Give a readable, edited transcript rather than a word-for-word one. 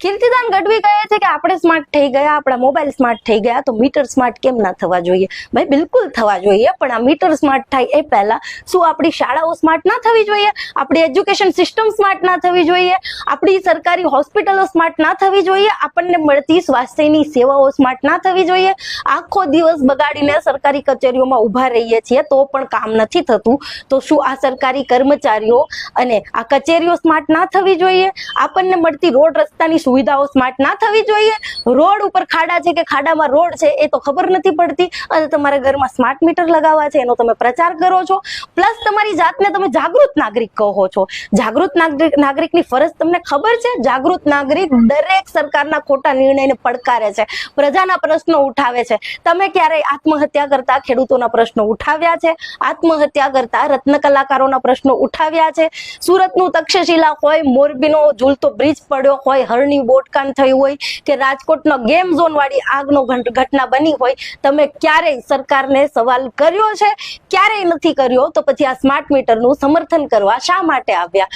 કીર્તિદાન ગઢવી કહે છે કે આપણે સ્માર્ટ થઈ ગયા, આપણા મોબાઈલ સ્માર્ટ થઈ ગયા, તો મીટર સ્માર્ટ કેમ ના થવા જોઈએ? ભાઈ બિલકુલ થવા જોઈએ, પણ આ મીટર સ્માર્ટ થાય એ પહેલા શું આપણી શાળાઓ સ્માર્ટ ના થવી જોઈએ? આપણી એજ્યુકેશન સિસ્ટમ સ્માર્ટ ના થવી જોઈએ? આપણી સરકારી હોસ્પિટલો સ્માર્ટ ના થવી જોઈએ? આપણને મળતી સ્વાસ્થ્યની સેવાઓ સ્માર્ટ ના થવી જોઈએ? આખો દિવસ બગાડીને સરકારી કચેરીઓમાં ઉભા રહીએ છીએ તો પણ કામ નથી થતું, તો શું આ સરકારી કર્મચારીઓ અને આ કચેરીઓ સ્માર્ટ ના થવી જોઈએ? આપણને મળતી રોડ રસ્તાની સુવિધાઓ સ્માર્ટ ના થવી જોઈએ? રોડ ઉપર ખાડા છે કે ખાડામાં રોડ છે એ તો ખબર નથી પડતી, અને તમારા ઘરમાં સ્માર્ટ મીટર લગાવવા છે એનો તમે પ્રચાર કરો છો, પ્લસ તમારી જાતને તમે જાગૃત નાગરિક કહો છો. જાગૃત નાગરિકની ફરજ તમને ખબર છે? જાગૃત નાગરિક દરેક સરકારના ખોટા નિર્ણયને પડકારે છે, પ્રજાના પ્રશ્નો ઉઠાવે છે. તમે ક્યારેય આત્મહત્યા કરતા ખેડૂતોના પ્રશ્નો ઉઠાવ્યા છે? આત્મહત્યા કરતા રત્ન કલાકારોના પ્રશ્નો ઉઠાવ્યા છે? સુરતનું તક્ષશિલા હોય, મોરબીનો ઝૂલતો બ્રિજ પડ્યો હોય, હરણી બોટકાન થયું હોય, કે રાજકોટનો ગેમ ઝોન વાળી આગનો ઘટના બની હોય, તમે ક્યારેય સરકારને સવાલ કર્યો છે? ક્યારેય નથી કર્યો, તો પછી આ સ્માર્ટ મીટરનું સમર્થન કરવા શા માટે આવ્યા?